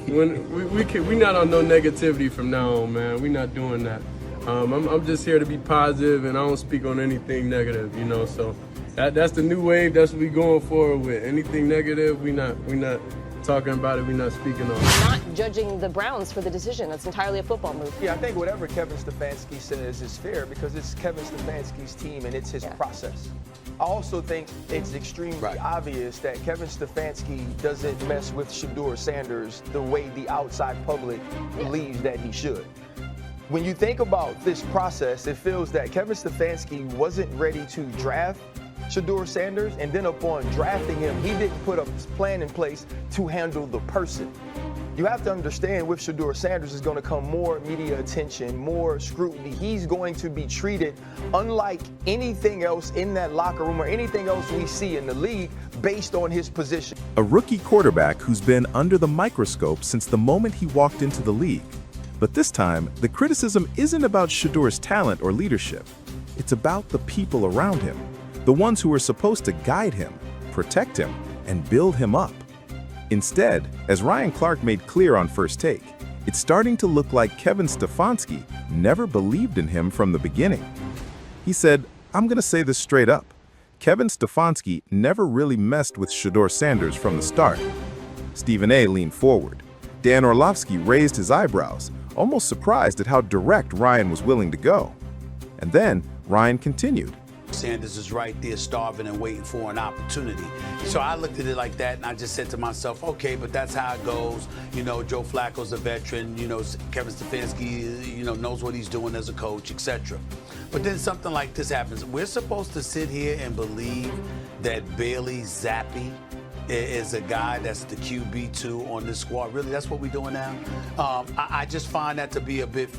When we not on no negativity from now on, man. We not doing that. I'm just here to be positive, and I don't speak on anything negative, you know. So that's the new wave. That's what we going forward with. Anything negative, we not talking about it. We not speaking on it. Not judging the Browns for the decision. That's entirely a football move. Yeah, I think whatever Kevin Stefanski says is fair because it's Kevin Stefanski's team and it's his process. I also think it's extremely obvious that Kevin Stefanski doesn't mess with Shedeur Sanders the way the outside public believes that he should. When you think about this process, it feels that Kevin Stefanski wasn't ready to draft Shedeur Sanders, and then upon drafting him, he didn't put a plan in place to handle the person. You have to understand with Shedeur Sanders is going to come more media attention, more scrutiny. He's going to be treated unlike anything else in that locker room or anything else we see in the league based on his position. A rookie quarterback who's been under the microscope since the moment he walked into the league. But this time, the criticism isn't about Shedeur's talent or leadership. It's about the people around him, the ones who are supposed to guide him, protect him, and build him up. Instead, as Ryan Clark made clear on First Take, it's starting to look like Kevin Stefanski never believed in him from the beginning. He said, "I'm going to say this straight up. Kevin Stefanski never really messed with Shedeur Sanders from the start." Stephen A. leaned forward. Dan Orlovsky raised his eyebrows, almost surprised at how direct Ryan was willing to go. And then Ryan continued. Sanders is right there starving and waiting for an opportunity. So I looked at it like that and I just said to myself, okay, but that's how it goes. You know, Joe Flacco's a veteran, you know, Kevin Stefanski, you know, knows what he's doing as a coach, etc. But then something like this happens. We're supposed to sit here and believe that Bailey Zappi is a guy that's the QB2 on this squad. Really, that's what we're doing now? I just find that to be a bit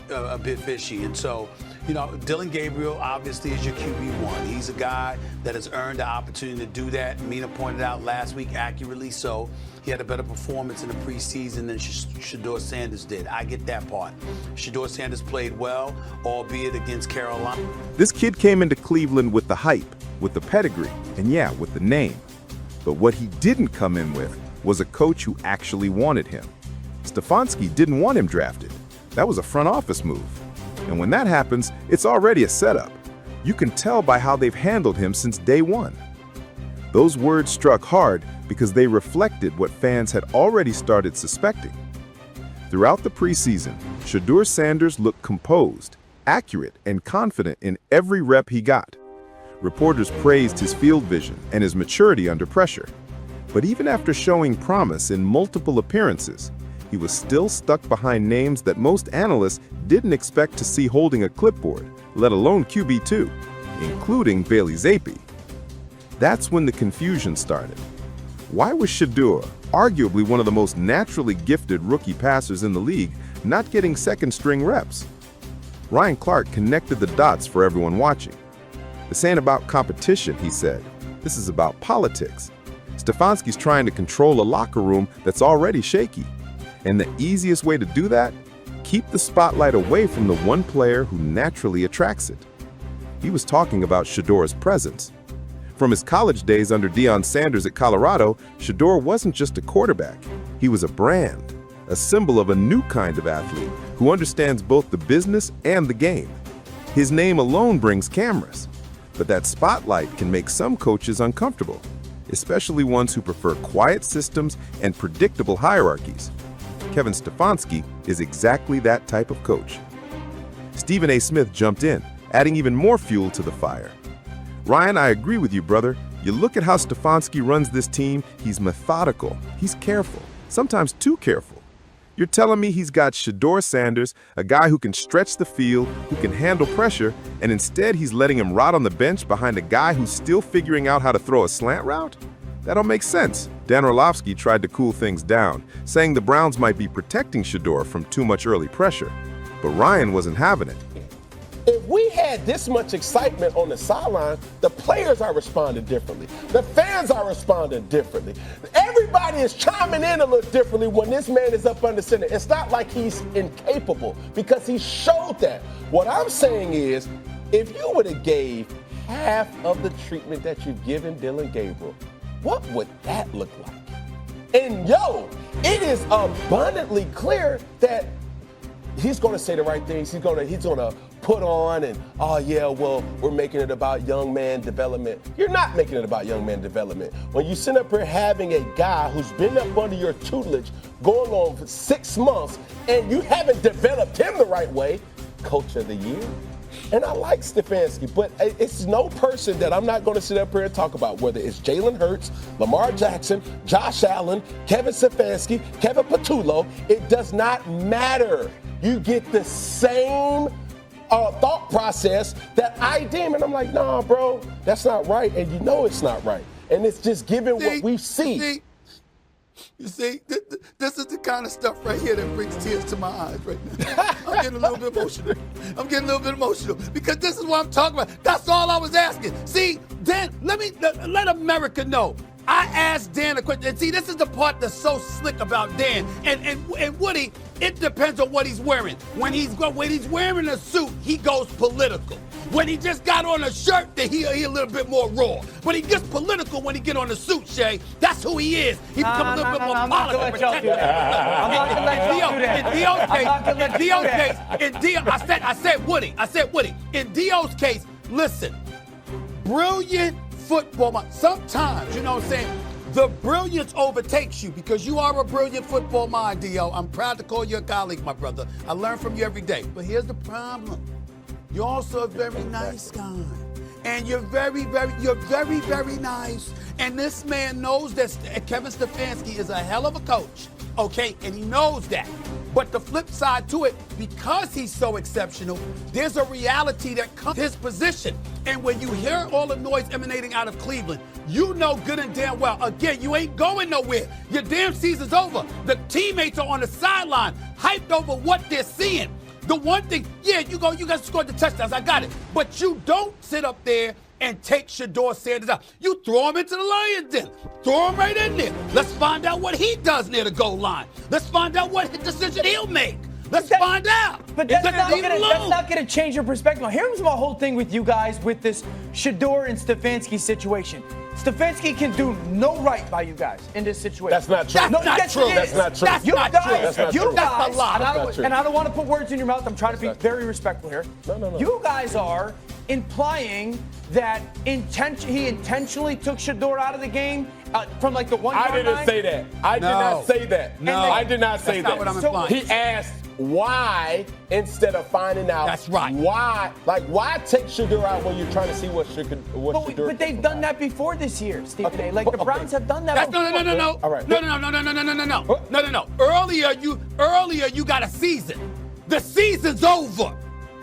fishy. And so, you know, Dylan Gabriel obviously is your QB1. He's a guy that has earned the opportunity to do that. Mina pointed out last week accurately, so he had a better performance in the preseason than Shedeur Sanders did. I get that part. Shedeur Sanders played well, albeit against Carolina. This kid came into Cleveland with the hype, with the pedigree, and yeah, with the name. But what he didn't come in with was a coach who actually wanted him. Stefanski didn't want him drafted. That was a front office move. And when that happens, it's already a setup. You can tell by how they've handled him since day one. Those words struck hard because they reflected what fans had already started suspecting. Throughout the preseason, Shedeur Sanders looked composed, accurate, and confident in every rep he got. Reporters praised his field vision and his maturity under pressure. But even after showing promise in multiple appearances, he was still stuck behind names that most analysts didn't expect to see holding a clipboard, let alone QB2, including Bailey Zappi. That's when the confusion started. Why was Shedeur, arguably one of the most naturally gifted rookie passers in the league, not getting second-string reps? Ryan Clark connected the dots for everyone watching. This ain't about competition, he said. This is about politics. Stefanski's trying to control a locker room that's already shaky. And the easiest way to do that? Keep the spotlight away from the one player who naturally attracts it. He was talking about Shedeur's presence. From his college days under Deion Sanders at Colorado, Shedeur wasn't just a quarterback. He was a brand, a symbol of a new kind of athlete who understands both the business and the game. His name alone brings cameras. But that spotlight can make some coaches uncomfortable, especially ones who prefer quiet systems and predictable hierarchies. Kevin Stefanski is exactly that type of coach. Stephen A. Smith jumped in, adding even more fuel to the fire. Ryan, I agree with you, brother. You look at how Stefanski runs this team, he's methodical, he's careful, sometimes too careful. You're telling me he's got Shedeur Sanders, a guy who can stretch the field, who can handle pressure, and instead he's letting him rot on the bench behind a guy who's still figuring out how to throw a slant route? That don't make sense. Dan Orlovsky tried to cool things down, saying the Browns might be protecting Shedeur from too much early pressure. But Ryan wasn't having it. If we had this much excitement on the sideline, the players are responding differently. The fans are responding differently. Everybody is chiming in a little differently when this man is up under center. It's not like he's incapable because he showed that. What I'm saying is, if you would have gave half of the treatment that you've given Dylan Gabriel, what would that look like? And it is abundantly clear that he's going to say the right things. He's going to put on and, oh, yeah, well, we're making it about young man development. You're not making it about young man development. When you sit up here having a guy who's been up under your tutelage going on for 6 months and you haven't developed him the right way, Coach of the Year. And I like Stefanski, but it's no person that I'm not going to sit up here and talk about, whether it's Jalen Hurts, Lamar Jackson, Josh Allen, Kevin Stefanski, Kevin Patullo. It does not matter. You get the same thought process that I deem, and I'm like, nah, bro, that's not right, and you know it's not right. And it's just given what we see. You see, this is the kind of stuff right here that brings tears to my eyes right now. I'm getting a little bit emotional. Because this is what I'm talking about. That's all I was asking. See, Dan, let America know. I asked Dan a question. And see, this is the part that's so slick about Dan. And Woody, it depends on what he's wearing. When he's wearing a suit, he goes political. When he just got on a shirt, then he a little bit more raw. But he gets political when he get on a suit, Shay. That's who he is. He becomes a little bit more political. I'm not gonna let y'all do that. In Dio's case, I said Woody. In Dio's case, listen, brilliant football mind. Sometimes, you know what I'm saying, the brilliance overtakes you because you are a brilliant football mind, Dio. I'm proud to call you a colleague, my brother. I learn from you every day. But here's the problem. You're also a very nice guy. And you're very, very nice. And this man knows that Kevin Stefanski is a hell of a coach, okay? And he knows that. But the flip side to it, because he's so exceptional, there's a reality that comes his position. And when you hear all the noise emanating out of Cleveland, you know good and damn well, again, you ain't going nowhere. Your damn season's over. The teammates are on the sideline, hyped over what they're seeing. The one thing, yeah, you guys scored the touchdowns, I got it. But you don't sit up there and take Shedeur Sanders out. You throw him into the Lions den. Throw him right in there. Let's find out what he does near the goal line. Let's find out what decision he'll make. Let's find out. But that's not going to change your perspective. Here's my whole thing with you guys with this Shedeur and Stefanski situation. Stefanski can do no right by you guys in this situation. That's not true. That's not true. You guys, That's a lie. And I don't want to put words in your mouth. I'm trying to be very respectful here. No. You guys are implying that he intentionally took Shedeur out of the game from like the 1 yard line. I didn't say that. I did not say that. No, I did not say that's that. not what I'm implying. He asked why instead of finding out. That's right. Why? Like, why take Shedeur out when you're trying to see what Shedeur? But they've done that before this year, Stephen A. Like the Browns have done that before. No. All right. No. Earlier you got a season. The season's over.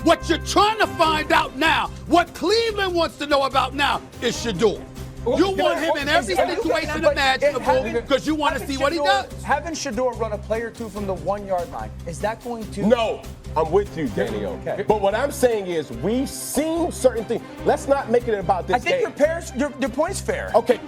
What you're trying to find out now, what Cleveland wants to know about now, is Shedeur. You want him in every situation imaginable because you want to see what he does. Having Shedeur run a play or two from the 1 yard line, is that going to? No, I'm with you, Danny. Okay. But what I'm saying is we've seen certain things. Let's not make it about this game. I think your point is fair. Okay.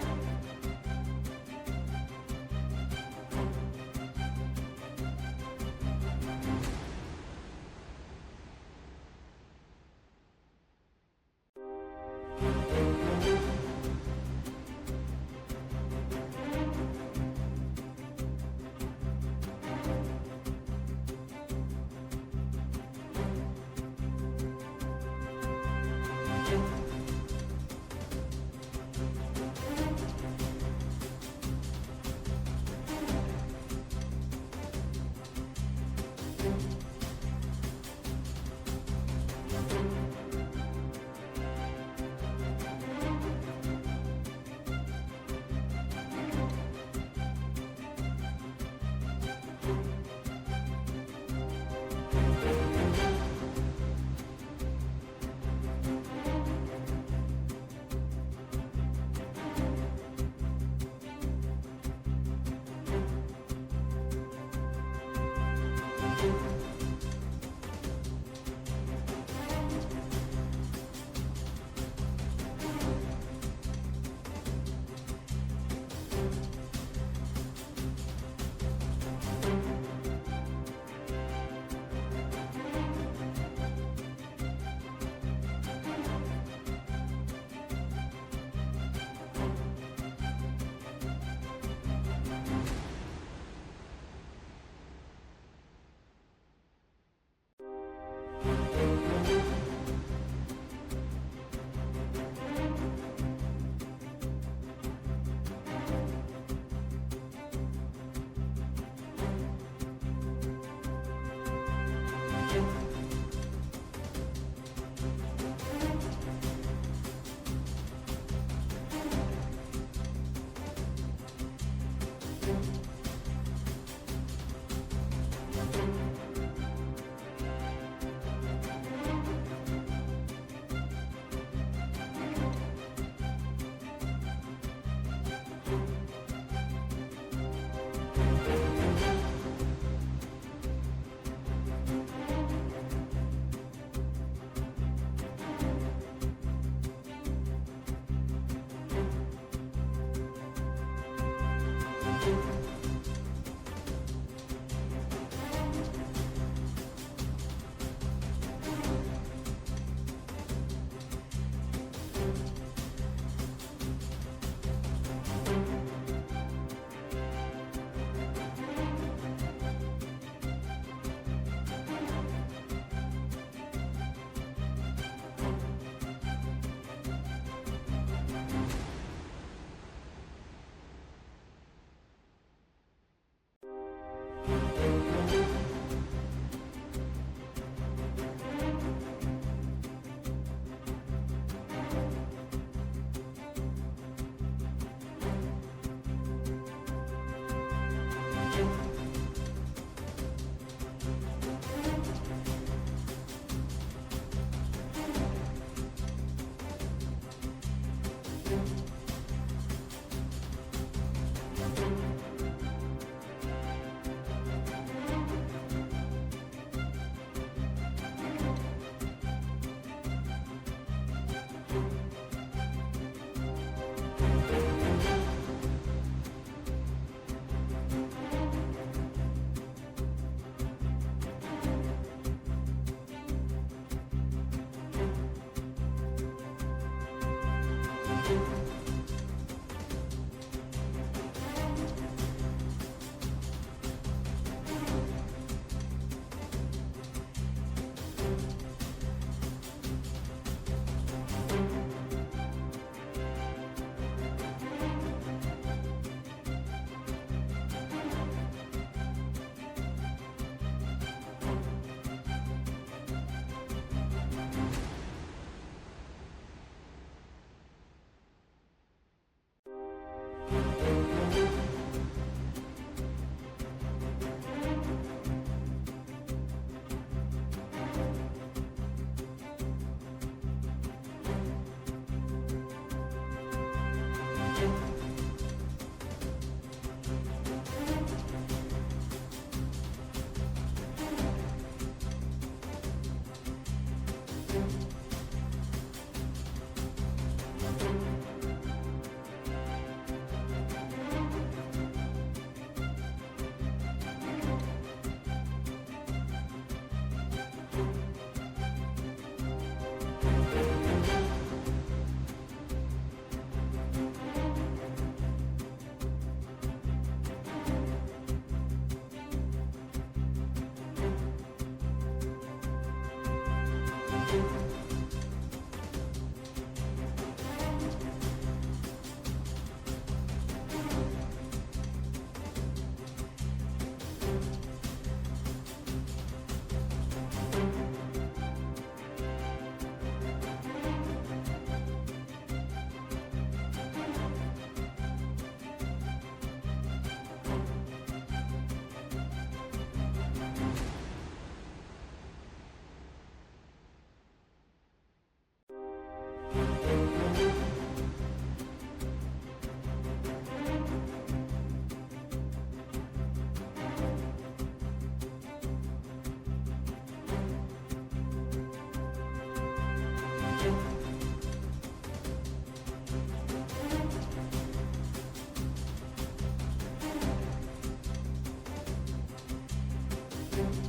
you.